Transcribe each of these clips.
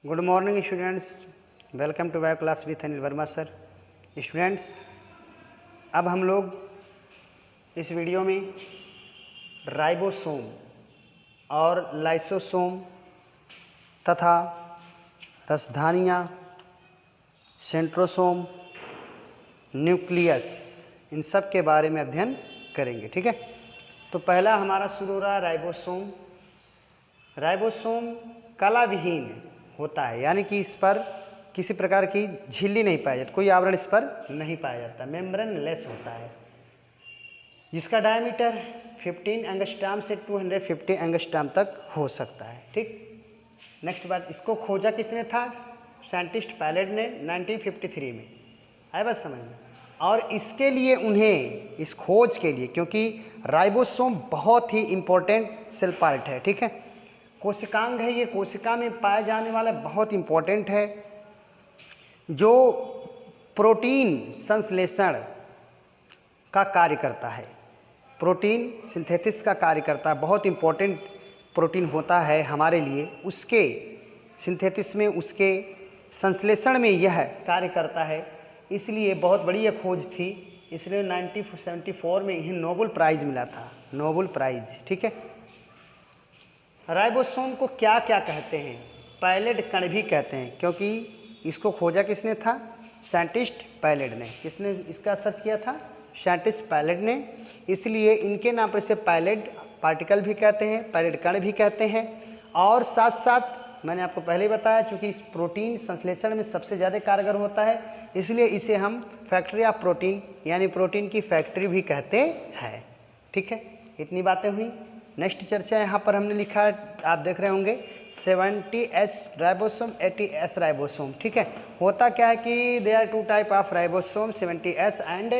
Good morning students, welcome to bio class with Anil Verma sir. Students, अब हम लोग इस वीडियो में राइबोसोम और लाइसोसोम तथा रसधानियाँ, सेंट्रोसोम, न्यूक्लियस, इन सब के बारे में अध्ययन करेंगे। ठीक है, तो पहला हमारा शुरू हो रहा है राइबोसोम। राइबोसोम कला विहीन होता है, यानी कि इस पर किसी प्रकार की झिल्ली नहीं पाई जाती, कोई आवरण इस पर नहीं पाया जाता, मेम्ब्रेन लेस होता है, जिसका डायमीटर 15 एंगस्ट्रॉम से 250 एंगस्ट्रॉम तक हो सकता है। ठीक, नेक्स्ट बात, इसको खोजा किसने था? साइंटिस्ट पैलेड ने 1953 में। आए बात समझ में? और इसके लिए उन्हें, इस खोज के लिए, क्योंकि राइबोसोम बहुत ही इम्पोर्टेंट सेल पार्ट है, ठीक है, कोशिकांग है, ये कोशिका में पाए जाने वाला बहुत इम्पोर्टेंट है, जो प्रोटीन संश्लेषण का कार्य करता है, प्रोटीन सिंथेसिस का कार्य करता है। बहुत इम्पोर्टेंट प्रोटीन होता है हमारे लिए, उसके सिंथेसिस में, उसके संश्लेषण में यह कार्य करता है। इसलिए बहुत बड़ी यह खोज थी, इसलिए 1974 में इन्हें नोबेल प्राइज़ मिला था, नोबेल प्राइज़। ठीक है, राइबोसोम को क्या क्या कहते हैं? पैलेड कण भी कहते हैं, क्योंकि इसको खोजा किसने था? साइंटिस्ट पैलेड ने। किसने इसका सर्च किया था? साइंटिस्ट पैलेड ने। इसलिए इनके नाम पर इसे पैलेड पार्टिकल भी कहते हैं, पैलेड कण भी कहते हैं। और साथ साथ मैंने आपको पहले ही बताया, चूँकि इस प्रोटीन संश्लेषण में सबसे ज़्यादा कारगर होता है, इसलिए इसे हम फैक्ट्री ऑफ प्रोटीन, यानी प्रोटीन की फैक्ट्री भी कहते हैं। ठीक है, इतनी बातें हुई। नेक्स्ट चर्चा यहाँ पर हमने लिखा है, आप देख रहे होंगे 70S राइबोसोम, 80S राइबोसोम। ठीक है, होता क्या है कि they are two type of ribosome, 70S and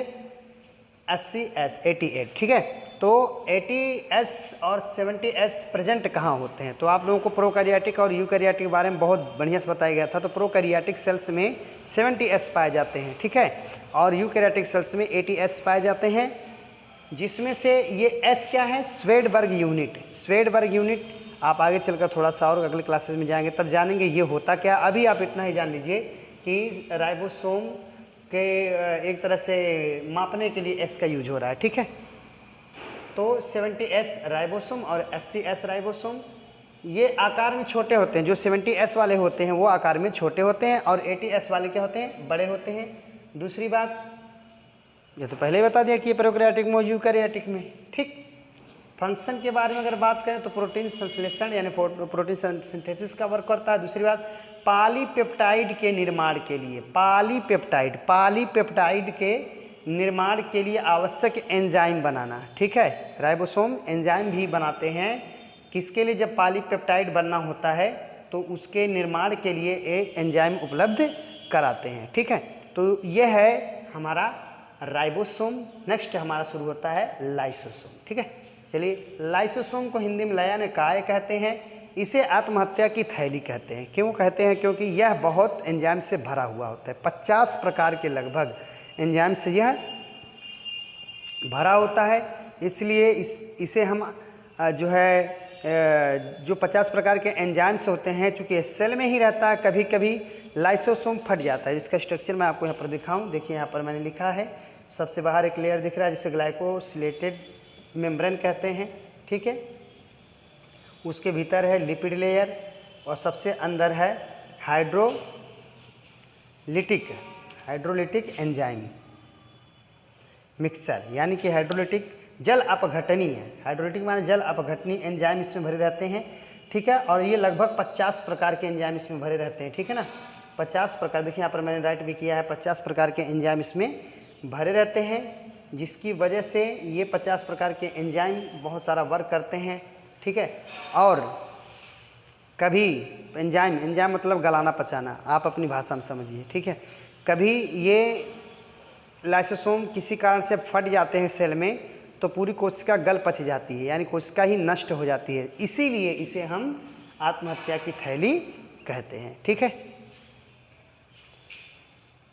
80S, 88। ठीक है, तो 80S और 70S प्रेजेंट कहाँ होते हैं? तो आप लोगों को प्रोकैरियोटिक और यूकैरियोटिक के बारे में बहुत बढ़िया से बताया गया था। तो प्रोकैरियोटिक सेल्स में 70S पाए जाते हैं, ठीक है, और यूकैरियोटिक सेल्स में 80S पाए जाते हैं, जिसमें से ये S क्या है? Svedberg unit. स्वेडबर्ग यूनिट आप आगे चलकर थोड़ा सा और अगले क्लासेस में जाएंगे तब जानेंगे ये होता क्या। अभी आप इतना ही जान लीजिए कि राइबोसोम के एक तरह से मापने के लिए S का यूज हो रहा है। ठीक है, तो 70S राइबोसोम और 80S राइबोसोम ये आकार में छोटे होते हैं। जो 70S वाले होते हैं वो आकार में छोटे होते हैं, और 80S वाले क्या होते हैं? बड़े होते हैं। दूसरी बात, ये तो पहले ही बता दिया कि ये प्रोकैरियोटिक में, यूकैरियोटिक में। ठीक, फंक्शन के बारे में अगर बात करें तो प्रोटीन संश्लेषण यानी प्रोटीन सिंथेसिस का वर्क करता है। दूसरी बात, पॉलीपेप्टाइड के निर्माण के लिए, पॉलीपेप्टाइड के निर्माण के लिए आवश्यक एंजाइम बनाना। ठीक है, राइबोसोम एंजाइम भी बनाते हैं। किसके लिए? जब पॉलीपेप्टाइड बनना होता है तो उसके निर्माण के लिए ये एंजाइम उपलब्ध कराते हैं। ठीक है, तो यह है हमारा राइबोसोम। नेक्स्ट हमारा शुरू होता है लाइसोसोम। ठीक है, चलिए, लाइसोसोम को हिंदी में लयान काय कहते हैं। इसे आत्महत्या की थैली कहते हैं। क्यों कहते हैं? क्योंकि यह बहुत एंजाइम से भरा हुआ होता है, 50 प्रकार के लगभग एंजाइम से यह भरा होता है। इसलिए इसे हम जो है जो 50 प्रकार के एंजाइम्स होते हैं, चूँकि सेल में ही रहता है, कभी कभी लाइसोसोम फट जाता है, जिसका स्ट्रक्चर मैं आपको यहाँ पर दिखाऊं। देखिए यहाँ पर मैंने लिखा है, सबसे बाहर एक लेयर दिख रहा है जिसे ग्लाइकोसिलेटेड मेम्ब्रेन कहते हैं। ठीक है, उसके भीतर है लिपिड लेयर, और सबसे अंदर है हाइड्रोलिटिक एंजाइम मिक्सचर, यानी कि हाइड्रोलिटिक जल अपघटनी है। हाइड्रोलिटिक माने जल अपघटनी एंजाइम इसमें भरे रहते हैं। ठीक है, और ये लगभग 50 प्रकार के एंजाइम इसमें भरे रहते हैं। ठीक है ना, 50 प्रकार। देखिए यहाँ पर मैंने राइट भी किया है, 50 प्रकार के एंजाइम इसमें भरे रहते हैं, जिसकी वजह से ये 50 प्रकार के एंजाइम बहुत सारा वर्क करते हैं। ठीक है, और कभी एंजाइम मतलब गलाना पचाना, आप अपनी भाषा में समझिए। ठीक है, कभी ये लाइसोसोम किसी कारण से फट जाते हैं सेल में, तो पूरी कोशिका गल पच जाती है, यानी कोशिका ही नष्ट हो जाती है। इसीलिए इसे हम आत्महत्या की थैली कहते हैं। ठीक है,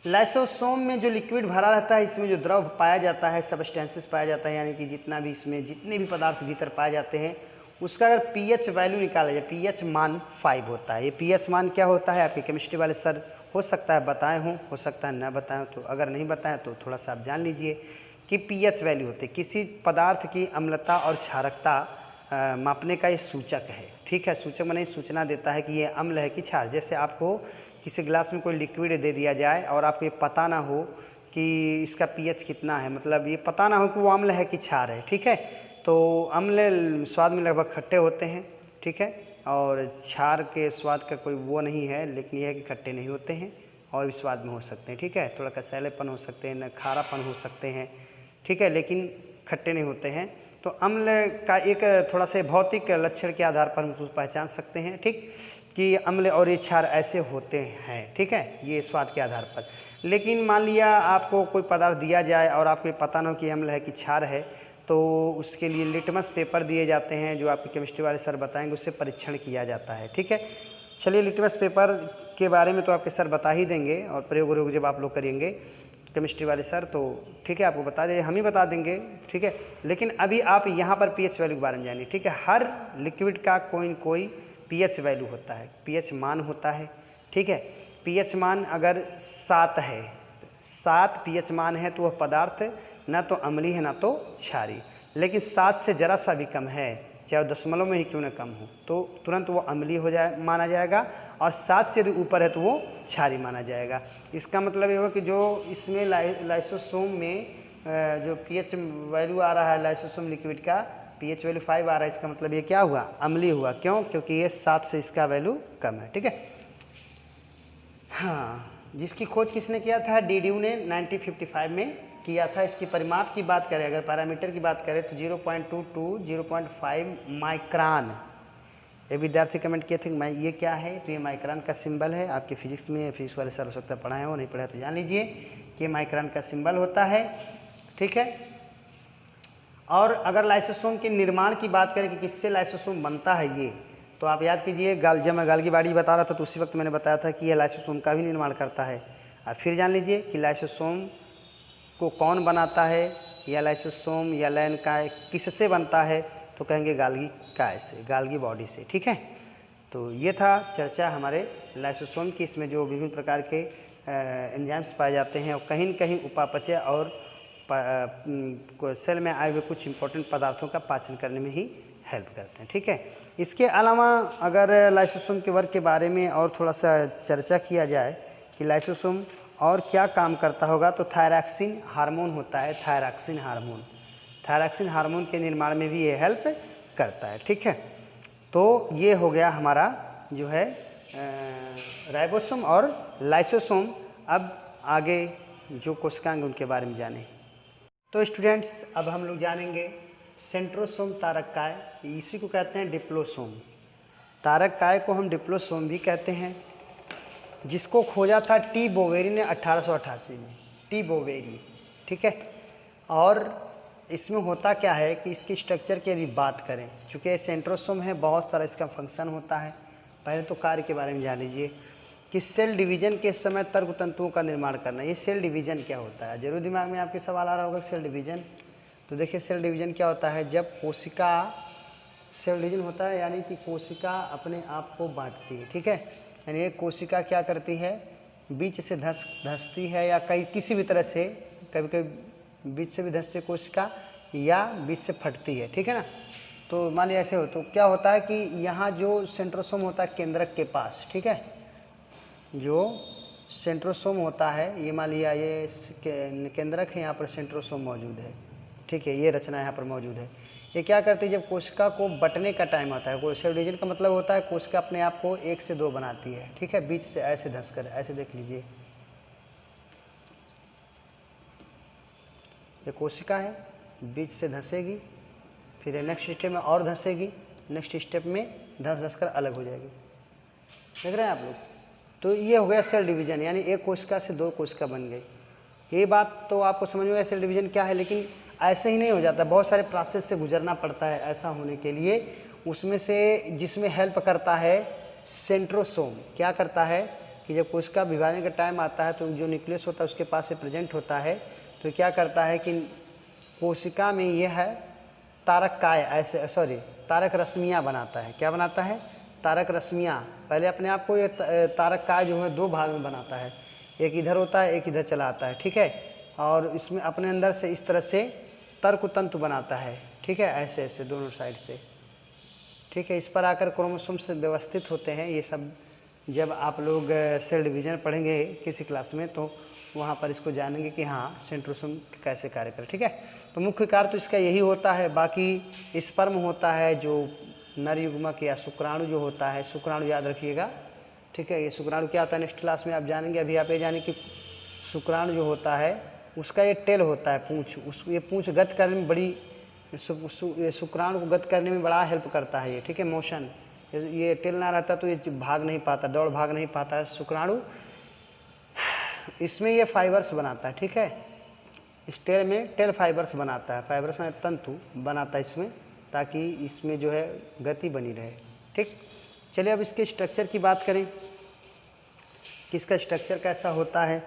लाइसोसोम में जो लिक्विड भरा रहता है, इसमें जो द्रव पाया जाता है, सबस्टेंसेस पाया जाता है, यानी कि जितना भी इसमें जितने भी पदार्थ भीतर पाए जाते हैं उसका अगर पीएच वैल्यू निकाला जाए, पीएच मान 5 होता है। ये पीएच मान क्या होता है आपके केमिस्ट्री वाले सर हो सकता है बताए हों, हो सकता है ना बताएं, तो अगर नहीं बताएं तो थोड़ा सा आप जान लीजिए कि पीएच वैल्यू होती है किसी पदार्थ की अम्लता और क्षारकता मापने का ये सूचक है। ठीक है, सूचक माने सूचना देता है कि ये अम्ल है कि क्षार। जैसे आपको किसी गिलास में कोई लिक्विड दे दिया जाए और आपको ये पता ना हो कि इसका पीएच कितना है, मतलब ये पता ना हो कि वो अम्ल है कि क्षार है। ठीक है, तो अम्ल स्वाद में लगभग खट्टे होते हैं। ठीक है, और क्षार के स्वाद का कोई वो नहीं है, लेकिन यह है कि खट्टे नहीं होते हैं और भी स्वाद में हो सकते हैं। ठीक है, थोड़ा कसैलेपन हो सकते हैं, न खारापन हो सकते हैं। ठीक है, लेकिन खट्टे नहीं होते हैं। तो अम्ल का एक थोड़ा से भौतिक लक्षण के आधार पर हम उसको पहचान सकते हैं। ठीक, कि अम्ल और ये क्षार ऐसे होते हैं। ठीक है, ये स्वाद के आधार पर। लेकिन मान लिया आपको कोई पदार्थ दिया जाए और आपको ये पता ना हो कि अम्ल है कि क्षार है, तो उसके लिए लिटमस पेपर दिए जाते हैं, जो आपके केमिस्ट्री वाले सर बताएंगे, उससे परीक्षण किया जाता है। ठीक है, चलिए लिटमस पेपर के बारे में तो आपके सर बता ही देंगे, और प्रयोग जब आप लोग करेंगे केमिस्ट्री वाले सर, तो ठीक है आपको बता दें, हम ही बता देंगे। ठीक है, लेकिन अभी आप यहाँ पर पीएच वैल्यू के बारे में जानिए। ठीक है, हर लिक्विड का कोई न कोई पीएच वैल्यू होता है, पीएच मान होता है। ठीक है, पीएच मान अगर 7 है, 7 पीएच मान है, तो वह पदार्थ ना तो अम्लीय है ना तो क्षारी। लेकिन 7 से ज़रा सा भी कम है, चाहे दशमलव में ही क्यों ना कम हो, तो तुरंत वो अम्लीय हो जाए माना जाएगा, और 7 से यदि ऊपर है तो वो क्षारी माना जाएगा। इसका मतलब ये हुआ कि जो इसमें लाइसोसोम में जो पीएच वैल्यू आ रहा है, लाइसोसोम लिक्विड का पीएच वैल्यू 5 आ रहा है, इसका मतलब ये क्या हुआ, अम्लीय हुआ। क्यों? क्योंकि ये 7 से इसका वैल्यू कम है। ठीक है, हाँ, जिसकी खोज किसने किया था, डीड्यू ने 1955 में किया था। इसकी परिमाप की बात करें, अगर पैरामीटर की बात करें तो 0.22 0.5 माइक्रान। एक विद्यार्थी कमेंट किए थे कि मैं ये क्या है, तो ये माइक्रान का सिंबल है। आपके फिजिक्स में फिजिक्स वाले सर हो सकता है पढ़ाए हो, नहीं पढ़ा तो जान लीजिए कि माइक्रान का सिंबल होता है। ठीक है, और अगर लाइसोसोम के निर्माण की बात करें कि किससे लाइसोसोम बनता है, ये तो आप याद कीजिए, जब मैं गाल्गी बाड़ी बता रहा था तो उसी वक्त मैंने बताया था कि यह लाइसोसोम का भी निर्माण करता है। अब फिर जान लीजिए कि लाइसोसोम को कौन बनाता है, या लाइसोसोम या लैन काय किससे बनता है, तो कहेंगे गाल्गी काय से, गाल्गी बॉडी से। ठीक है, तो ये था चर्चा हमारे लाइसोसोम की। इसमें जो विभिन्न प्रकार के एंजाइम्स पाए जाते हैं, और कहीं न कहीं उपापचय और सेल में आए हुए कुछ इंपॉर्टेंट पदार्थों का पाचन करने में ही हेल्प करते हैं। ठीक है, इसके अलावा अगर लाइसोसोम के वर्क के बारे में और थोड़ा सा चर्चा किया जाए कि लाइसोसोम और क्या काम करता होगा, तो थायरॉक्सिन हार्मोन होता है, थायरॉक्सिन हार्मोन, थायरॉक्सिन हार्मोन के निर्माण में भी ये हेल्प करता है। ठीक है, तो ये हो गया हमारा जो है राइबोसोम और लाइसोसोम। अब आगे जो कोशिकांग उनके बारे में जानें। तो स्टूडेंट्स, अब हम लोग जानेंगे सेंट्रोसोम तारक काय, इसी को कहते हैं डिप्लोसोम। तारक काय को हम डिप्लोसोम भी कहते हैं, जिसको खोजा था टी बोवेरी ने 1888 में, टी बोवेरी। ठीक है, और इसमें होता क्या है कि इसकी स्ट्रक्चर की यदि बात करें, चूँकि सेंट्रोसोम है, बहुत सारा इसका फंक्शन होता है। पहले तो कार्य के बारे में जान लीजिए कि सेल डिवीजन के समय तर्क तंतुओं का निर्माण करना। ये सेल डिवीजन क्या होता है, जरूर दिमाग में आपके सवाल आ रहा होगा सेल डिवीजन। तो देखिए सेल डिवीजन क्या होता है, जब कोशिका, सेल डिवीजन होता है यानी कि कोशिका अपने आप को बांटती है। ठीक है, यानी एक कोशिका क्या करती है, बीच से धंसती है, या कई किसी भी तरह से, कभी कभी बीच से भी धंसती है कोशिका, या बीच से फटती है। ठीक है ना, तो मान लिया ऐसे हो, तो क्या होता है कि यहाँ जो सेंट्रोसोम होता है केंद्रक के पास, ठीक है, जो सेंट्रोसोम होता है, ये मान लिया ये केंद्रक है, यहाँ पर सेंट्रोसोम मौजूद है। ठीक है, ये रचना यहाँ पर मौजूद है। ये क्या करती है, जब कोशिका को बटने का टाइम आता है, सेल डिवीजन का मतलब होता है कोशिका अपने आप को 1 से 2 बनाती है। ठीक है, बीच से ऐसे धंसकर, ऐसे देख लीजिए, ये कोशिका है, बीच से धंसेगी, फिर नेक्स्ट स्टेप में और धंसेगी, नेक्स्ट स्टेप में धंस कर अलग हो जाएगी। देख रहे हैं आप लोग, तो ये हो गया सेल डिवीजन, यानी एक कोशिका से 2 कोशिका बन गई। ये बात तो आपको समझ में आया सेल डिवीजन क्या है, लेकिन ऐसे ही नहीं हो जाता, बहुत सारे प्रोसेस से गुजरना पड़ता है ऐसा होने के लिए। उसमें से जिसमें हेल्प करता है सेंट्रोसोम, क्या करता है कि जब कोशिका विभाजन का टाइम आता है, तो जो न्यूक्लियस होता है उसके पास से प्रेजेंट होता है, तो क्या करता है कि कोशिका में यह है तारक काय ऐसे सॉरी तारक रश्मियाँ बनाता है। क्या बनाता है? तारक रश्मियाँ। पहले अपने आप को ये तारक काय जो है 2 भाग में बनाता है, एक इधर होता है, एक इधर चला आता है, ठीक है। और इसमें अपने अंदर से इस तरह से तर्क तंतु बनाता है, ठीक है, ऐसे ऐसे दोनों साइड से, ठीक है। इस पर आकर क्रोमोसोम्स व्यवस्थित होते हैं। ये सब जब आप लोग सेल डिवीज़न पढ़ेंगे किसी क्लास में तो वहाँ पर इसको जानेंगे कि हाँ सेंट्रोसोम कैसे कार्य करे, ठीक है। तो मुख्य कार्य तो इसका यही होता है। बाकी स्पर्म होता है जो नर युग्मक या शुक्राणु जो होता है, शुक्राणु याद रखिएगा, ठीक है। ये शुक्राणु क्या होता है नेक्स्ट क्लास में आप जानेंगे। अभी आप ये जाने कि शुक्राणु जो होता है उसका ये टेल होता है, पूँछ, ये पूँछ गत करने में बड़ी ये शुक्राणु को गत करने में बड़ा हेल्प करता है ये, ठीक है। मोशन, ये टेल ना रहता तो ये भाग नहीं पाता, दौड़ भाग नहीं पाता है शुक्राणु। इसमें ये फाइबर्स बनाता है, ठीक है। इस टेल में टेल फाइबर्स बनाता है, फाइबर्स में तंतु बनाता है इसमें, ताकि इसमें जो है गति बनी रहे, ठीक। चलिए अब इसके स्ट्रक्चर की बात करें कि इसका स्ट्रक्चर कैसा होता है।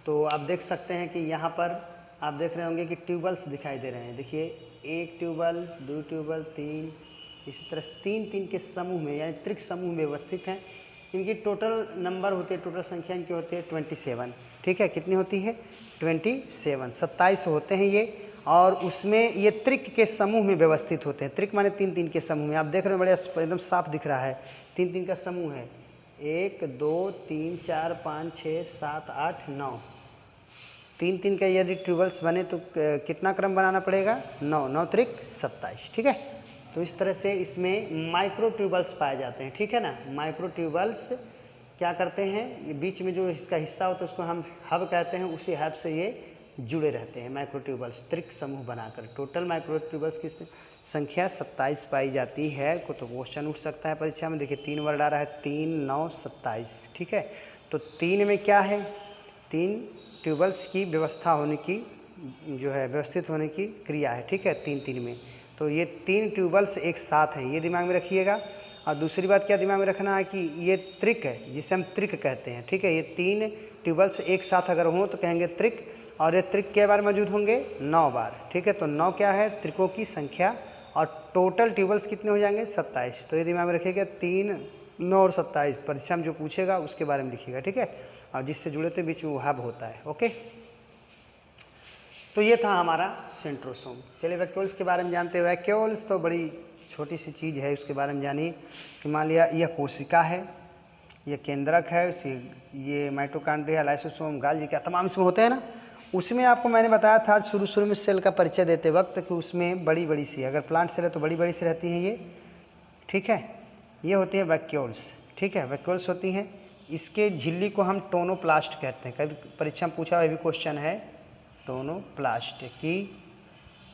तो आप देख सकते हैं कि यहाँ पर आप देख रहे होंगे कि ट्यूबल्स दिखाई दे रहे हैं। देखिए 1 ट्यूबल, 2 ट्यूबल, 3, इसी तरह 3 के समूह में यानी त्रिक समूह में व्यवस्थित हैं। इनकी टोटल नंबर होती है, टोटल संख्या इनकी होती है 27, ठीक है। कितनी होती है? 27 होते हैं ये। और उसमें ये त्रिक के समूह में व्यवस्थित होते हैं। त्रिक माने 3 के समूह में। आप देख रहे हैं बड़े एकदम साफ दिख रहा है। 3 का समूह है, 1 2 3 4 5 6 7 8 9। 3 का यदि ट्यूबल्स बने तो कितना क्रम बनाना पड़ेगा? 9, 9 त्रिक 27, ठीक है। तो इस तरह से इसमें माइक्रो ट्यूबल्स पाए जाते हैं, ठीक है ना। माइक्रो ट्यूबल्स क्या करते हैं, ये बीच में जो इसका हिस्सा होता है उसको हम हब कहते हैं, उसी हब से ये जुड़े रहते हैं माइक्रो ट्यूबल्स त्रिक समूह बनाकर। टोटल माइक्रो ट्यूबल्स की संख्या 27 पाई जाती है। को तो क्वेश्चन उठ सकता है परीक्षा में। देखिए 3 वर्ड आ रहा है, 3 9 27, ठीक है। तो 3 में क्या है? 3 ट्यूबल्स की व्यवस्था होने की जो है व्यवस्थित होने की क्रिया है, ठीक है। 3 में तो ये 3 ट्यूबल्स एक साथ हैं, ये दिमाग में रखिएगा। और दूसरी बात क्या दिमाग में रखना है कि ये त्रिक है जिसे हम त्रिक कहते हैं, ठीक है। ये 3 ट्यूबल्स एक साथ अगर हों तो कहेंगे त्रिक। और ये त्रिक के बार मौजूद होंगे 9 बार, ठीक है। तो 9 क्या है? त्रिकों की संख्या। और टोटल ट्यूबल्स कितने हो जाएंगे? 27। तो ये दिमाग में रखिएगा 3 9 और 27। परीक्षा में जो पूछेगा उसके बारे में लिखिएगा, ठीक है। और जिससे जुड़े थे बीच में वो हब होता है, ओके। तो ये था हमारा सेंट्रोसोम। चलिए वैक्यूल्स के बारे में जानते हैं। वैक्यूल्स तो बड़ी छोटी सी चीज़ है, उसके बारे में जानिए कि मान लिया यह कोशिका है, यह केंद्रक है, ये माइटोकॉन्ड्रिया, लाइसोसोम, गाल्गी क्या तमाम इसमें होते हैं ना। उसमें आपको मैंने बताया था शुरू में सेल का परिचय देते वक्त कि उसमें बड़ी सी, अगर प्लांट सेल है तो बड़ी सी रहती हैं ये, ठीक है। ये होती है वैक्यूल्स, ठीक है। वैक्यूल्स होती हैं। इसके झिल्ली को हम टोनोप्लास्ट कहते हैं। कभी परीक्षा में पूछा हुआ भी क्वेश्चन है, टोनोप्लास्ट की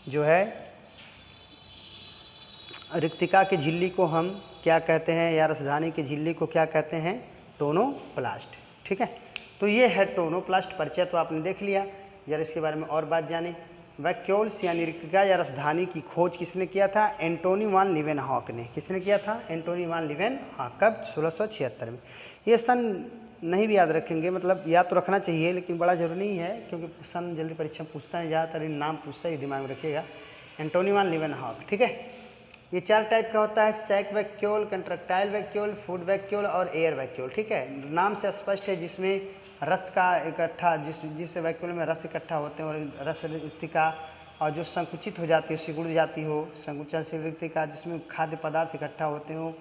जो है रिक्तिका की झिल्ली को हम क्या कहते हैं, या रसधानी की झिल्ली को क्या कहते हैं? टोनोप्लास्ट, ठीक है। तो ये है टोनोप्लास्ट। परिचय तो आपने देख लिया। जरा इसके बारे में और बात जाने। वैक्यूल्स यानी रिक्तिका या रसधानी की खोज किसने किया था? एंटोनी वान लीवेनहॉक ने। किसने किया था? एंटोनी वान लीवेनहॉक। कब? 1676 में। ये सन नहीं भी याद रखेंगे, मतलब याद तो रखना चाहिए लेकिन बड़ा जरूरी नहीं है, क्योंकि सन जल्दी परीक्षा में पूछता नहीं, ज़्यादातर नाम पूछता है, ये दिमाग में रखिएगा। एंटोनी वान लीवेनहॉक, ठीक है। ये 4 टाइप का होता है, sac vacuole, contractile vacuole, food vacuole और एयर वैक्यूल, ठीक है। नाम से स्पष्ट है, जिसमें रस का इकट्ठा, जिस वैक्यूल में रस इकट्ठा होते हैं और रस रिक्तिका, और जो संकुचित हो जाती हो, सिकुड़ जाती हो, संकुचनशील रिक्तिका, जिसमें खाद्य पदार्थ इकट्ठा होते हो,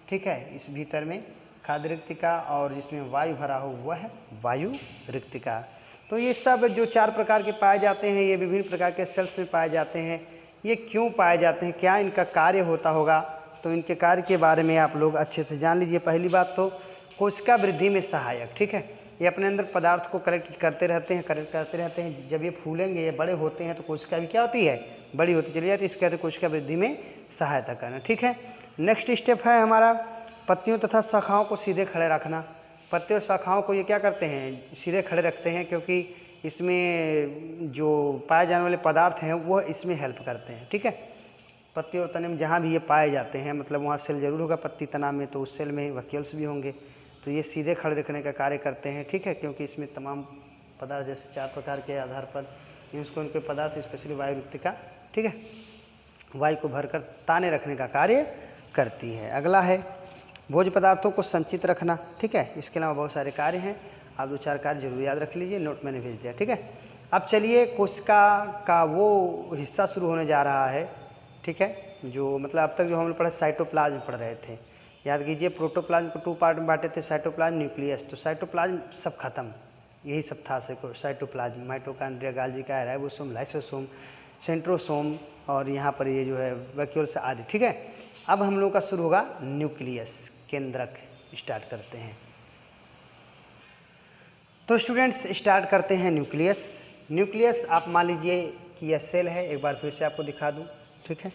ठीक है, इस भीतर में खाद्य रिक्तिका, और जिसमें वायु भरा हो वह है वायु रिक्तिका। तो ये सब जो 4 प्रकार के पाए जाते हैं, ये विभिन्न प्रकार के सेल्स में पाए जाते हैं। ये क्यों पाए जाते हैं, क्या इनका कार्य होता होगा, तो इनके कार्य के बारे में आप लोग अच्छे से जान लीजिए। पहली बात तो कोशिका वृद्धि में सहायक, ठीक है। ये अपने अंदर पदार्थ को कलेक्ट करते रहते हैं, जब ये फूलेंगे, ये बड़े होते हैं तो कोशिका भी क्या होती है? बड़ी होती चली जाती है। इसके कहते हैं कोशिका वृद्धि में सहायता करना, ठीक है। नेक्स्ट स्टेप है हमारा पत्तियों तथा शाखाओं को सीधे खड़े रखना। पत्तियों और शाखाओं को ये क्या करते हैं? सीधे खड़े रखते हैं, क्योंकि इसमें जो पाए जाने वाले पदार्थ हैं वह इसमें हेल्प करते हैं, ठीक है। पत्ती और तने में जहाँ भी ये पाए जाते हैं, मतलब वहाँ सेल जरूर होगा पत्ती तना में, तो उस सेल में वैक्यूल्स भी होंगे। तो ये सीधे खड़े रखने का कार्य करते हैं, ठीक है, क्योंकि इसमें तमाम पदार्थ जैसे 4 प्रकार के आधार पर इनको उनके पदार्थ, स्पेशली वायु रिक्तिका, ठीक है। वायु को भरकर ताने रखने का कार्य करती है। अगला है भोज्य पदार्थों को संचित रखना, ठीक है। इसके अलावा बहुत सारे कार्य हैं, आप 2-4 कार्य जरूर याद रख लीजिए, नोट मैंने भेज दिया, ठीक है। अब चलिए कोशिका का वो हिस्सा शुरू होने जा रहा है, ठीक है, जो मतलब अब तक जो हम लोग पढ़े साइटोप्लाज्म पढ़ रहे थे। याद कीजिए प्रोटोप्लाज्म को 2 पार्ट में बांटे थे, साइटोप्लाज्म, न्यूक्लियस। तो साइटोप्लाज्म सब खत्म, यही सब था साइटोप्लाज्म। माइटोकॉन्ड्रिया, गाल्जी का, राइबोसोम, लाइसोसोम, सेंट्रोसोम और यहाँ पर ये जो है वैक्यूल्स आदि, ठीक है। अब हम लोग का शुरू होगा न्यूक्लियस, केंद्रक। स्टार्ट करते हैं। तो स्टूडेंट्स स्टार्ट करते हैं न्यूक्लियस। न्यूक्लियस आप मान लीजिए कि यह सेल है, एक बार फिर से आपको दिखा दूं, ठीक है।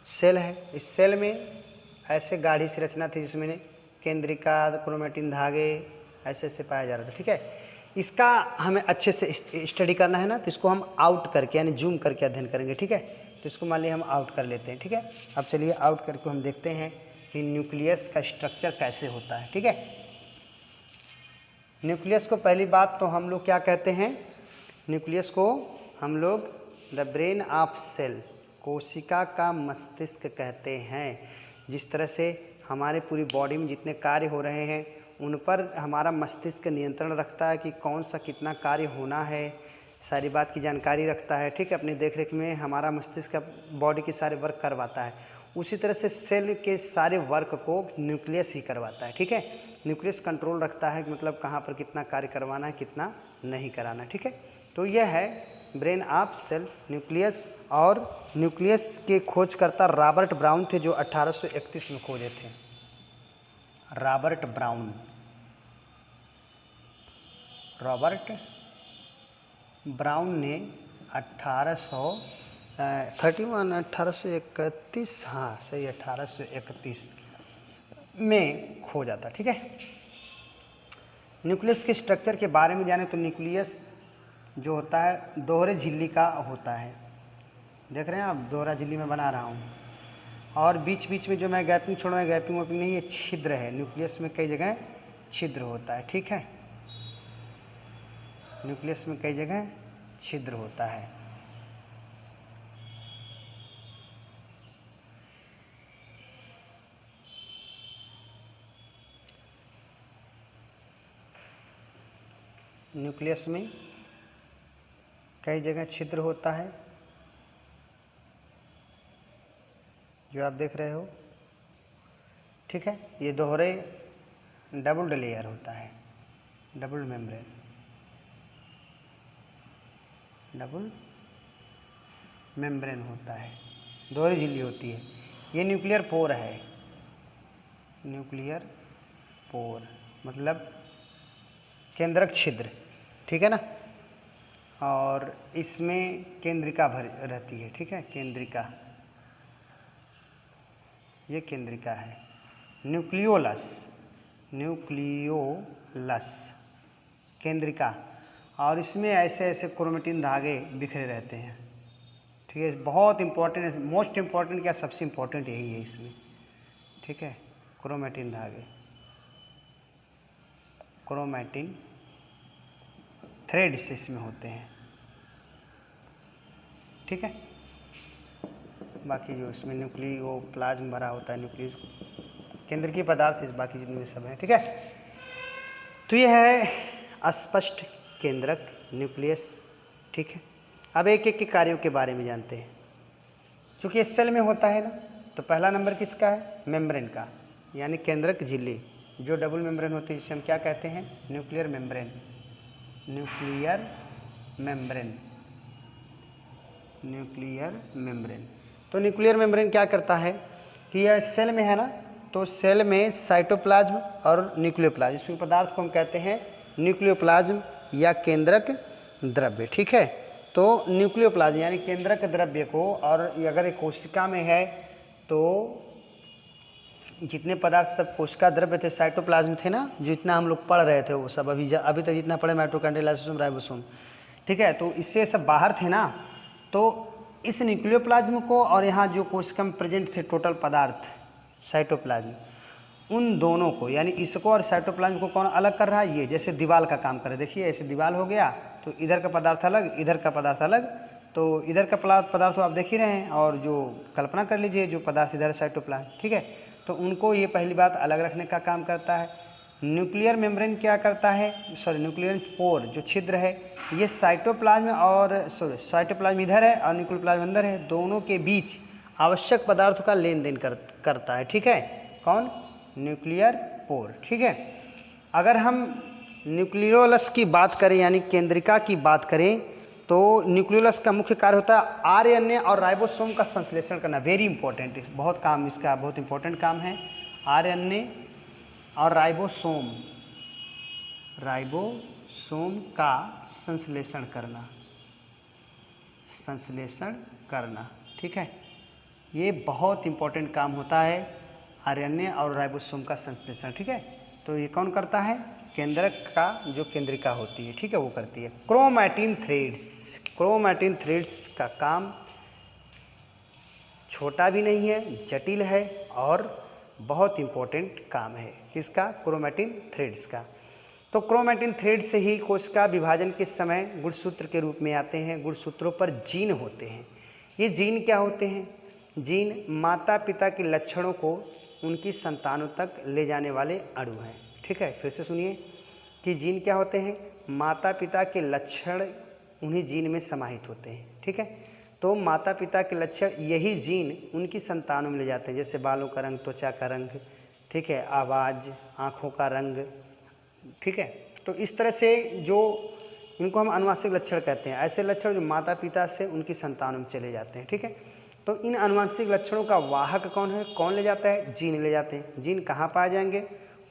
सेल है, इस सेल में ऐसे गाढ़ी सी रचना थी जिसमें केंद्रिका, क्रोमेटिन धागे ऐसे ऐसे पाया जा रहा था, ठीक है। इसका हमें अच्छे से स्टडी करना है ना, तो इसको हम आउट करके यानी जूम करके अध्ययन करेंगे, ठीक है। तो इसको मान लिया हम आउट कर लेते हैं, ठीक है। अब चलिए आउट करके हम देखते हैं कि न्यूक्लियस का स्ट्रक्चर कैसे होता है, ठीक है। न्यूक्लियस को पहली बात तो हम लोग क्या कहते हैं, न्यूक्लियस को हम लोग द ब्रेन ऑफ सेल, कोशिका का मस्तिष्क कहते हैं। जिस तरह से हमारे पूरी बॉडी में जितने कार्य हो रहे हैं उन पर हमारा मस्तिष्क नियंत्रण रखता है कि कौन सा कितना कार्य होना है, सारी बात की जानकारी रखता है, ठीक है। अपनी देखरेख में हमारा मस्तिष्क बॉडी के सारे वर्क करवाता है। उसी तरह से सेल के सारे वर्क को न्यूक्लियस ही करवाता है, ठीक है। न्यूक्लियस कंट्रोल रखता है कि मतलब कहाँ पर कितना कार्य करवाना है, कितना नहीं कराना, ठीक है। तो यह है ब्रेन ऑफ सेल, न्यूक्लियस। और न्यूक्लियस के खोजकर्ता रॉबर्ट ब्राउन थे, जो 1831 में खोजे थे। रॉबर्ट ब्राउन ने 1831, हाँ सही, 1831 में खोजा था, ठीक है। न्यूक्लियस के स्ट्रक्चर के बारे में जाने तो न्यूक्लियस जो होता है दोहरे झिल्ली का होता है, देख रहे हैं आप, दोहरा झिल्ली में बना रहा हूँ। और बीच बीच में जो मैं गैपिंग छोड़ रहा हूँ, गैपिंग वैपिंग नहीं, ये छिद्र है। न्यूक्लियस में कई जगह छिद्र होता है, ठीक है। न्यूक्लियस में कई जगह छिद्र होता है। न्यूक्लियस में कई जगह छिद्र होता है, जो आप देख रहे हो, ठीक है। ये दोहरे डबल लेयर होता है, डबल मेम्ब्रेन होता है, दोहरी झिल्ली होती है। ये न्यूक्लियर पोर है, न्यूक्लियर पोर मतलब केंद्रक छिद्र, ठीक है ना। और इसमें केंद्रिका भर रहती है, ठीक है, केंद्रिका, ये केंद्रिका है। न्यूक्लियोलस केंद्रिका, और इसमें ऐसे ऐसे क्रोमेटिन धागे बिखरे रहते हैं, ठीक है। बहुत इंपॉर्टेंट है, मोस्ट इम्पॉर्टेंट क्या, सबसे इम्पॉर्टेंट यही है इसमें, ठीक है। क्रोमेटिन धागे, क्रोमेटिन थ्रेड्स इसमें होते हैं, ठीक है। बाकी जो इसमें न्यूक्लियोप्लाज्म भरा होता है, न्यूक्लियस केंद्र की पदार्थ, इस बाकी जितने सब हैं, ठीक है। तो ये है अस्पष्ट केंद्रक न्यूक्लियस, ठीक है। अब एक एक के कार्यों के बारे में जानते हैं। चूँकि इस सेल में होता है ना, तो पहला नंबर किसका है, मेम्ब्रेन का, यानी केंद्रक झिल्ली जो डबल मेम्ब्रेन होती है, जिसे हम क्या कहते हैं, न्यूक्लियर मेम्ब्रेन। तो न्यूक्लियर मेम्ब्रेन क्या करता है कि यह सेल में है ना, तो सेल में साइटोप्लाज्म और न्यूक्लियोप्लाज्म, इसमें पदार्थ को हम कहते हैं न्यूक्लियोप्लाज्म या केंद्रक द्रव्य, ठीक है। तो न्यूक्लियोप्लाज्म यानी केंद्रक द्रव्य को, और अगर एक कोशिका में है तो जितने पदार्थ सब कोशिका द्रव्य थे, साइटोप्लाज्म थे ना, जितना हम लोग पढ़ रहे थे वो सब अभी तक जितना पढ़े, माइटोकॉन्ड्रिया, लाइसोसोम, राइबोसोम, ठीक है। तो इससे सब बाहर थे ना, तो इस न्यूक्लियोप्लाज्म को और यहाँ जो कोशिका में प्रेजेंट थे टोटल पदार्थ साइटोप्लाज्म, उन दोनों को यानी इसको और साइटोप्लाज्म को कौन अलग कर रहा है, ये जैसे दीवार का काम करे। देखिए ऐसे दीवार हो गया, तो इधर का पदार्थ अलग, इधर का पदार्थ अलग तो इधर का पदार्थ तो आप देख ही रहे हैं, और जो कल्पना कर लीजिए जो पदार्थ इधर साइटोप्लाज्म, ठीक है। तो उनको ये पहली बात अलग रखने का काम करता है। न्यूक्लियर मेम्ब्रेन क्या करता है, न्यूक्लियर पोर जो छिद्र है, ये साइटोप्लाज्म और साइटोप्लाज्म इधर है और न्यूक्लियोप्लाज्म अंदर है, दोनों के बीच आवश्यक पदार्थों का लेन देन करता है, ठीक है। कौन? न्यूक्लियर पोर, ठीक है। अगर हम न्यूक्लियोलस की बात करें यानी केंद्रिका की बात करें, तो न्यूक्लियोलस का मुख्य कार्य होता है आरएनए और राइबोसोम का संश्लेषण करना। वेरी इंपॉर्टेंट, बहुत काम इसका, बहुत इंपॉर्टेंट काम है। आरएनए और राइबोसोम का संश्लेषण करना, ठीक है। ये बहुत इंपॉर्टेंट काम होता है, आरएनए और राइबोसोम का संश्लेषण, ठीक है। तो ये कौन करता है? केंद्रक का जो केंद्रिका होती है, ठीक है, वो करती है। क्रोमैटिन थ्रेड्स का काम छोटा भी नहीं है, जटिल है और बहुत इंपॉर्टेंट काम है। किसका? क्रोमैटिन थ्रेड्स का। तो क्रोमैटिन थ्रेड से ही कोशिका विभाजन के समय गुणसूत्र के रूप में आते हैं। गुणसूत्रों पर जीन होते हैं। ये जीन क्या होते हैं? जीन माता पिता के लक्षणों को उनकी संतानों तक ले जाने वाले अणु हैं, ठीक है। फिर से सुनिए कि जीन क्या होते हैं? माता पिता के लक्षण उन्हीं जीन में समाहित होते हैं, ठीक है। तो माता पिता के लक्षण यही जीन उनकी संतानों में ले जाते हैं, जैसे बालों का रंग, त्वचा का रंग, ठीक है, आवाज़, आँखों का रंग, ठीक है। तो इस तरह से जो इनको हम आनुवंशिक लक्षण कहते हैं, ऐसे लक्षण जो माता पिता से उनकी संतानों में चले जाते हैं, ठीक है। तो इन आनुवंशिक लक्षणों का वाहक कौन है? कौन ले जाता है? जीन ले जाते हैं। जीन कहाँ पाए जाएंगे?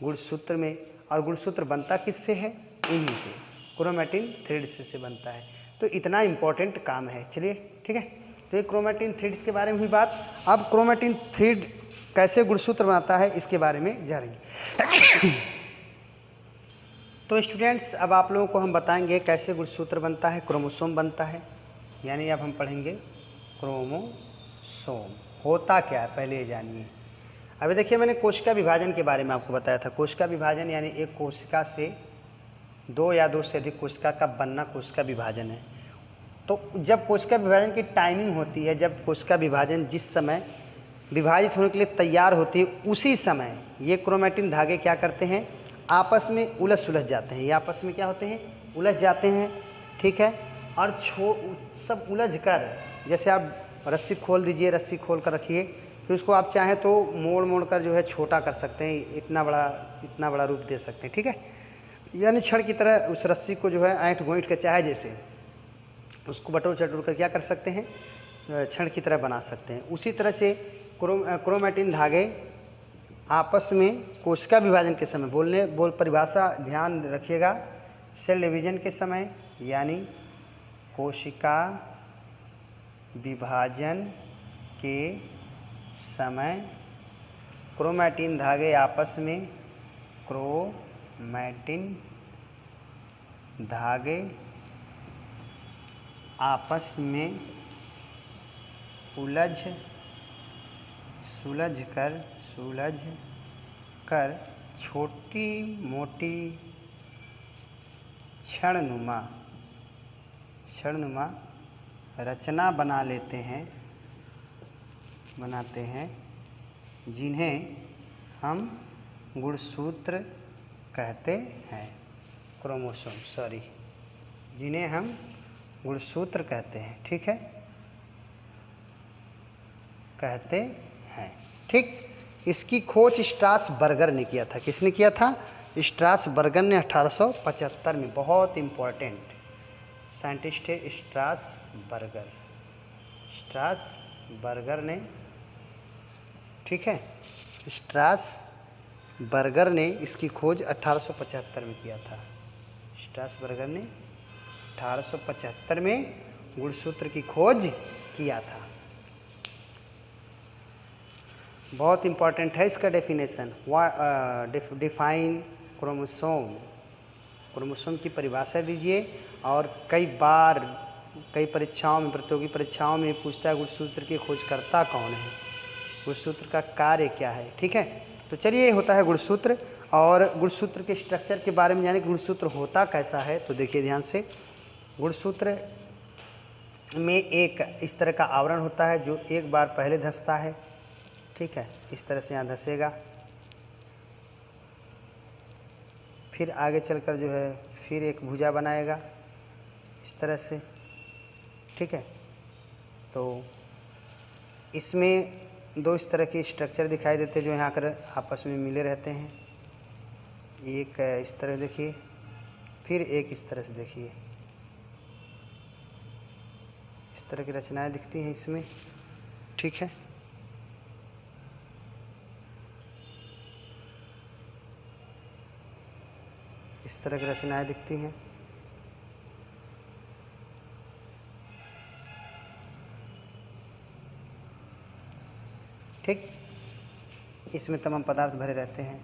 गुणसूत्र में। और गुणसूत्र बनता किससे है? इन्हीं से, क्रोमैटिन थ्रेड से बनता है। तो इतना इम्पोर्टेंट काम है। चलिए, ठीक है। तो ये क्रोमैटिन थ्रेड्स के बारे में हुई बात। अब क्रोमैटिन थ्रेड कैसे गुणसूत्र बनाता है इसके बारे में जानेंगे। तो स्टूडेंट्स, अब आप लोगों को हम बताएंगे कैसे गुणसूत्र बनता है, क्रोमोसोम बनता है। यानी अब हम पढ़ेंगे क्रोमोसोम होता क्या है, पहले ये जानिए। अभी देखिए, मैंने कोशिका विभाजन के बारे में आपको बताया था। कोशिका विभाजन यानी एक कोशिका से दो या दो से अधिक कोशिका का बनना कोशिका विभाजन है। तो जब कोशिका विभाजन की टाइमिंग होती है, जब कोशिका विभाजन जिस समय विभाजित होने के लिए तैयार होती है, उसी समय ये क्रोमैटिन धागे क्या करते हैं? आपस में सुलझ जाते हैं। ये आपस में क्या होते हैं? उलझ जाते हैं, ठीक है। और सब उलझ कर, जैसे आप रस्सी खोल दीजिए, रस्सी खोल कर रखिए, फिर उसको आप चाहें तो मोड़ कर जो है छोटा कर सकते हैं, इतना बड़ा रूप दे सकते हैं, ठीक है। यानी छड़ की तरह उस रस्सी को जो है ऐंठ गोईंठ के चाहे जैसे उसको बटोर चटोर कर क्या कर सकते हैं? छड़ की तरह बना सकते हैं। उसी तरह से क्रोमैटिन धागे आपस में कोशिका विभाजन के समय, परिभाषा ध्यान रखिएगा, सेल डिवीजन के समय यानी कोशिका विभाजन के समय क्रोमैटिन धागे आपस में सुलझ कर छोटी मोटी क्षणनुमा रचना बनाते हैं, जिन्हें हम गुणसूत्र कहते हैं। जिन्हें हम गुणसूत्र कहते हैं, ठीक है, कहते हैं, ठीक। इसकी खोज स्ट्रासबर्गर ने किया था। किसने किया था? स्ट्रासबर्गर ने 1875 में। बहुत इम्पोर्टेंट साइंटिस्ट है स्ट्रासबर्गर ने, ठीक है। स्ट्रासबर्गर ने इसकी खोज 1875 में किया था। स्ट्रासबर्गर ने 1875 में गुणसूत्र की खोज किया था। बहुत इंपॉर्टेंट है इसका डेफिनेशन। डिफाइन क्रोमोसोम की परिभाषा दीजिए। और कई बार कई परीक्षाओं में, प्रतियोगी परीक्षाओं में पूछता है गुणसूत्र की खोजकर्ता कौन है, गुणसूत्र का कार्य क्या है, ठीक है। तो चलिए, ये होता है गुणसूत्र। और गुणसूत्र के स्ट्रक्चर के बारे में जाने कि गुणसूत्र होता कैसा है। तो देखिए ध्यान से, गुणसूत्र में एक इस तरह का आवरण होता है जो एक बार पहले धंसता है, ठीक है, इस तरह से यहाँ धंसेगा, फिर आगे चलकर जो है फिर एक भुजा बनाएगा इस तरह से, ठीक है। तो इसमें दो इस तरह के स्ट्रक्चर दिखाई देते हैं जो यहाँ कर आपस में मिले रहते हैं। एक इस तरह देखिए, फिर एक इस तरह से देखिए, इस तरह की रचनाएं दिखती हैं इसमें, ठीक है। इस तरह की रचनाएं दिखती हैं। ठीक, इसमें तमाम पदार्थ भरे रहते हैं,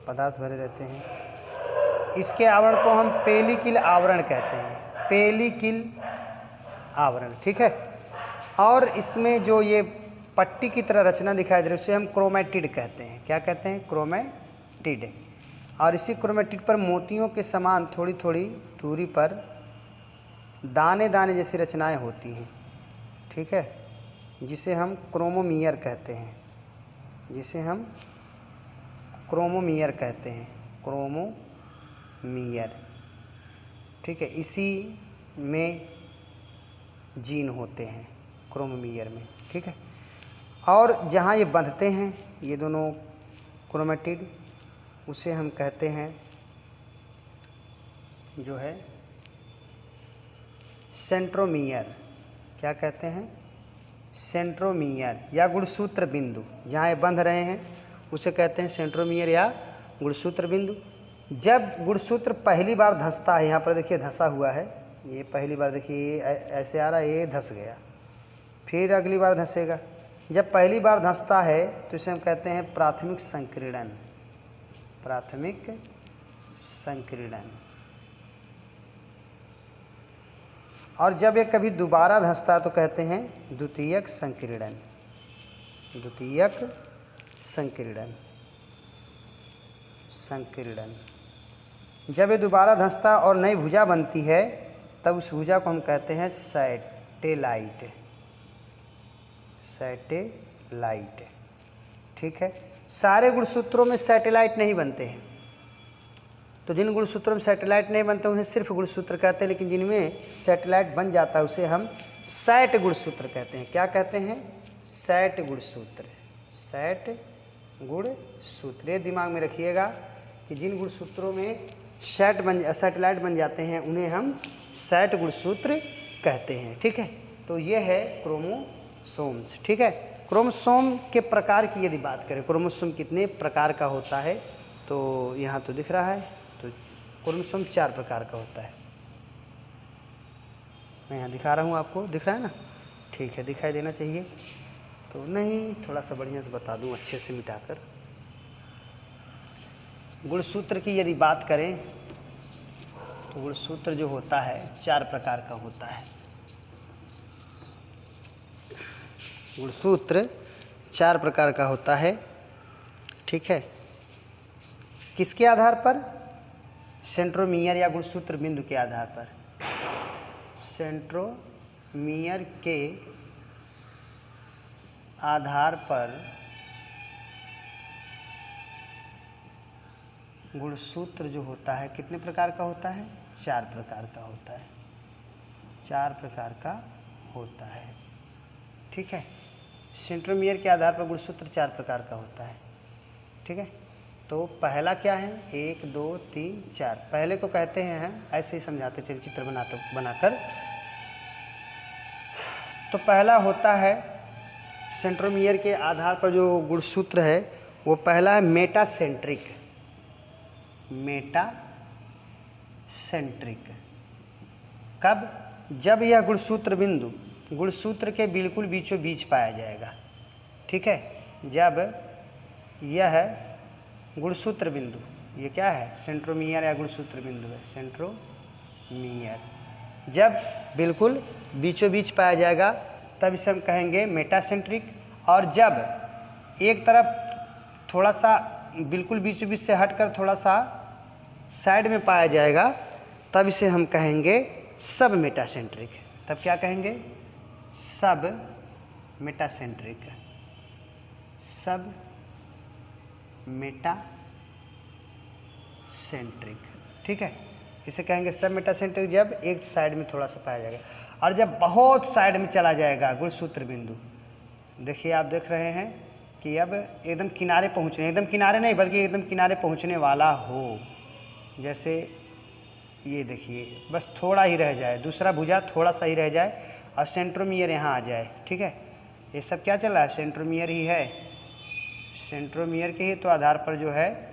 पदार्थ भरे रहते हैं। इसके आवरण को हम पेलिकिल आवरण कहते हैं, पेलिकिल आवरण, ठीक है। और इसमें जो ये पट्टी की तरह रचना दिखाई दे रही है उसे हम क्रोमेटिड कहते हैं। क्या कहते हैं? क्रोमेटिड। और इसी क्रोमेटिड पर मोतियों के समान थोड़ी थोड़ी दूरी पर दाने दाने जैसी रचनाएं होती हैं, ठीक है, जिसे हम क्रोमोमियर कहते हैं, जिसे हम क्रोमोमियर कहते हैं, क्रोमोमियर, ठीक है। इसी में जीन होते हैं क्रोमोमियर में, ठीक है। और जहाँ ये बंधते हैं ये दोनों क्रोमेटिड, उसे हम कहते हैं जो है सेंट्रोमियर। क्या कहते हैं? सेंट्रोमियर या गुणसूत्र बिंदु। जहाँ ये बंध रहे हैं उसे कहते हैं सेंट्रोमियर या गुणसूत्र बिंदु। जब गुणसूत्र पहली बार धंसता है, यहाँ पर देखिए धंसा हुआ है, ये पहली बार देखिए ये ऐसे आ रहा है, ये धंस गया, फिर अगली बार धंसेगा। जब पहली बार धंसता है तो इसे हम कहते हैं प्राथमिक संकीर्णन, प्राथमिक संकीर्णन। और जब ये कभी दोबारा धंसता है तो कहते हैं द्वितीयक संकीर्णन, द्वितीयक संकीर्णन, संकीर्णन। जब ये दोबारा धंसता और नई भुजा बनती है तब उस भुजा को हम कहते हैं सैटेलाइट, सैटेलाइट, ठीक है। सारे गुणसूत्रों में सैटेलाइट नहीं बनते हैं, तो जिन गुणसूत्रों में सैटेलाइट नहीं बनते उन्हें सिर्फ गुणसूत्र कहते हैं, लेकिन जिनमें सैटेलाइट बन जाता है उसे हम सैट गुणसूत्र कहते हैं। क्या कहते हैं? सैट गुणसूत्र, सैट गुणसूत्र। ये दिमाग में रखिएगा कि जिन गुणसूत्रों में सैटेलाइट बन जाते हैं उन्हें हम सैट गुणसूत्र कहते हैं, ठीक है। तो ये है क्रोमोसोम्स, ठीक है। क्रोमोसोम के प्रकार की यदि बात करें, क्रोमोसोम कितने प्रकार का होता है, तो यहाँ तो दिख रहा है, तो क्रोमोसोम 4 प्रकार का होता है। मैं यहाँ दिखा रहा हूँ आपको, दिख रहा है ना? ठीक है, दिखाई देना चाहिए। तो नहीं, थोड़ा सा बढ़िया से बता दूँ अच्छे से मिटाकर। गुणसूत्र की यदि बात करें तो गुणसूत्र जो होता है 4 प्रकार का होता है। गुणसूत्र 4 प्रकार का होता है, ठीक है। किसके आधार पर? सेंट्रोमियर या गुणसूत्र बिंदु के आधार पर। सेंट्रोमियर के आधार पर गुणसूत्र जो होता है कितने प्रकार का होता है? 4 प्रकार का होता है, 4 प्रकार का होता है, ठीक है। सेंट्रोमियर के आधार पर गुणसूत्र 4 प्रकार का होता है, ठीक है। तो पहला क्या है? 1 2 3 4। पहले को कहते हैं, ऐसे ही समझाते चलिए चित्र बनाकर। तो पहला होता है सेंट्रोमियर के आधार पर जो गुणसूत्र है वो पहला है मेटासेंट्रिक, मेटासेंट्रिक। कब? जब यह गुणसूत्र बिंदु गुणसूत्र के बिल्कुल बीचों बीच पाया जाएगा, ठीक है। जब यह गुणसूत्र बिंदु, ये क्या है? सेंट्रोमियर या गुणसूत्र बिंदु है, सेंट्रोमियर। जब बिल्कुल बीचों बीच पाया जाएगा तब इसे हम कहेंगे मेटासेंट्रिक। और जब एक तरफ थोड़ा सा बिल्कुल बीचों बीच से हटकर थोड़ा सा साइड में पाया जाएगा तब इसे हम कहेंगे सब मेटासेंट्रिक। तब क्या कहेंगे? सब मेटासेंट्रिक। सब मेटासेंट्रिक, ठीक है। इसे कहेंगे सब मेटासेंट्रिक जब एक साइड में थोड़ा सा पाया जाएगा, और जब बहुत साइड में चला जाएगा गुणसूत्र बिंदु। देखिए आप देख रहे हैं कि अब एकदम किनारे पहुंचने, एकदम किनारे नहीं बल्कि एकदम किनारे पहुंचने वाला हो। जैसे ये देखिए बस थोड़ा ही रह जाए, दूसरा भुजा थोड़ा सा ही रह जाए और सेंट्रोमियर यहाँ आ जाए, ठीक है। ये सब क्या चल रहा है? सेंट्रोमियर ही है। सेंट्रोमियर के ही तो आधार पर जो है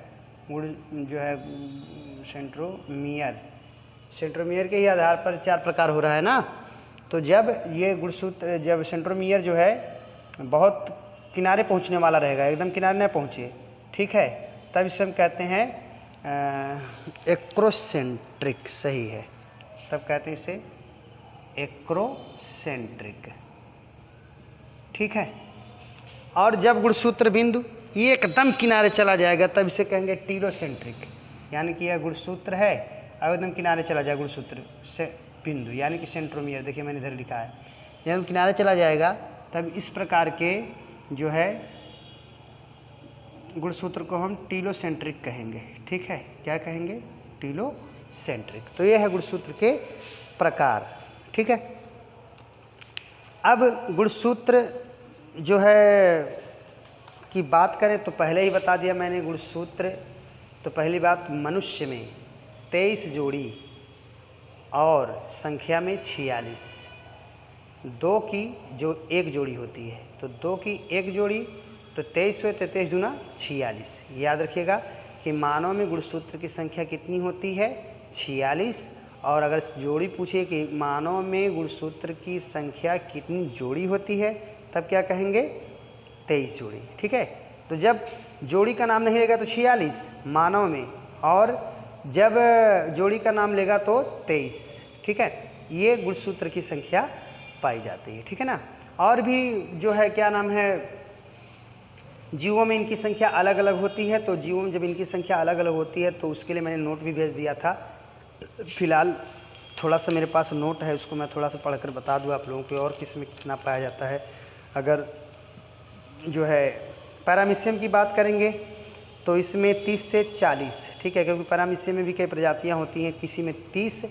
सेंट्रोमियर के ही आधार पर 4 प्रकार हो रहा है ना। तो जब ये गुणसूत्र, जब सेंट्रोमियर जो है बहुत किनारे पहुंचने वाला रहेगा, एकदम किनारे न पहुंचे, ठीक है, तब इसे हम कहते हैं एक्रोसेंट्रिक। सही है, तब कहते हैं इसे एक्रोसेंट्रिक, ठीक है। और जब गुणसूत्र बिंदु एकदम किनारे चला जाएगा तब इसे कहेंगे टीलोसेंट्रिक, यानी कि यह गुणसूत्र है और एकदम किनारे चला जाएगा गुणसूत्र से बिंदु, यानी कि सेंट्रोमियर। देखिए मैंने इधर लिखा है, जब किनारे चला जाएगा तब इस प्रकार के जो है गुणसूत्र को हम टीलोसेंट्रिक कहेंगे, ठीक है। क्या कहेंगे? टीलोसेंट्रिक। तो यह है गुणसूत्र के प्रकार, ठीक है। अब गुणसूत्र जो है की बात करें तो पहले ही बता दिया मैंने गुणसूत्र। तो पहली बात, मनुष्य में 23 जोड़ी और संख्या में 46, 2 की जो एक जोड़ी होती है, तो 2 की एक जोड़ी तो 23 हुए, 23 दूना 46। याद रखिएगा कि मानव में गुणसूत्र की संख्या कितनी होती है? 46। और अगर जोड़ी पूछे कि मानव में गुणसूत्र की संख्या कितनी जोड़ी होती है, तब क्या कहेंगे? 23 जोड़ी, ठीक है। तो जब जोड़ी का नाम नहीं लेगा तो 46 मानव में, और जब जोड़ी का नाम लेगा तो 23, ठीक है। ये गुणसूत्र की संख्या पाई जाती है, ठीक है ना। और भी जो है क्या नाम है, जीवों में इनकी संख्या अलग अलग होती है। तो जीवों में जब इनकी संख्या अलग अलग होती है तो उसके लिए मैंने नोट भी भेज दिया था। फिलहाल थोड़ा सा मेरे पास नोट है, उसको मैं थोड़ा सा पढ़कर बता दूँ आप लोगों को और किसमें कितना पाया जाता है। अगर जो है पैरामीशियम की बात करेंगे तो इसमें 30 से 40, ठीक है, क्योंकि पैरामीशियम में भी कई प्रजातियां होती हैं, किसी में 30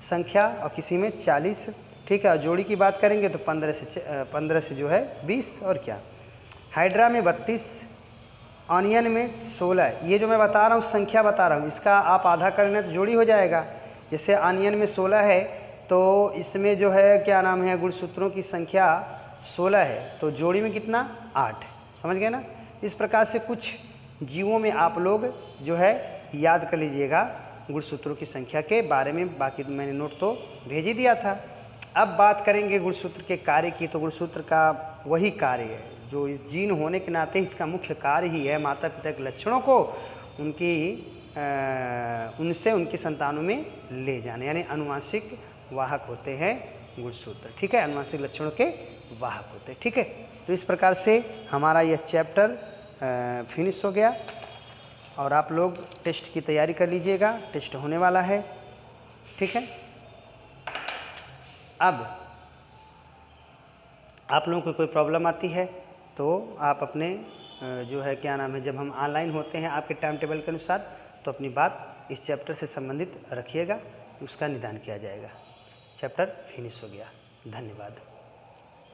संख्या और किसी में 40, ठीक है। और जोड़ी की बात करेंगे तो 15 से जो है 20, और क्या हाइड्रा में 32, ऑनियन में 16। ये जो मैं बता रहा हूँ संख्या बता रहा हूँ, इसका आप आधा कर लें तो जोड़ी हो जाएगा। जैसे ऑनियन में 16 है तो इसमें जो है क्या नाम है, गुणसूत्रों की संख्या 16 है, तो जोड़ी में कितना? 8। समझ गए ना। इस प्रकार से कुछ जीवों में आप लोग जो है याद कर लीजिएगा गुणसूत्रों की संख्या के बारे में। बाकी मैंने नोट तो भेज ही दिया था। अब बात करेंगे गुणसूत्र के कार्य की। तो गुणसूत्र का वही कार्य है जो इस जीन होने के नाते इसका मुख्य कार्य ही है माता पिता के लक्षणों को उनसे उनकी संतानों में ले जाने, यानी अनुवांशिक वाहक होते हैं गुणसूत्र, ठीक है। अनुवांशिक लक्षणों के वाहक होते हैं, ठीक है। तो इस प्रकार से हमारा यह चैप्टर फिनिश हो गया और आप लोग टेस्ट की तैयारी कर लीजिएगा, टेस्ट होने वाला है, ठीक है। अब आप लोगों को कोई प्रॉब्लम आती है तो आप अपने जो है क्या नाम है, जब हम ऑनलाइन होते हैं आपके टाइम टेबल के अनुसार, तो अपनी बात इस चैप्टर से संबंधित रखिएगा, उसका निदान किया जाएगा। चैप्टर फिनिश हो गया। धन्यवाद।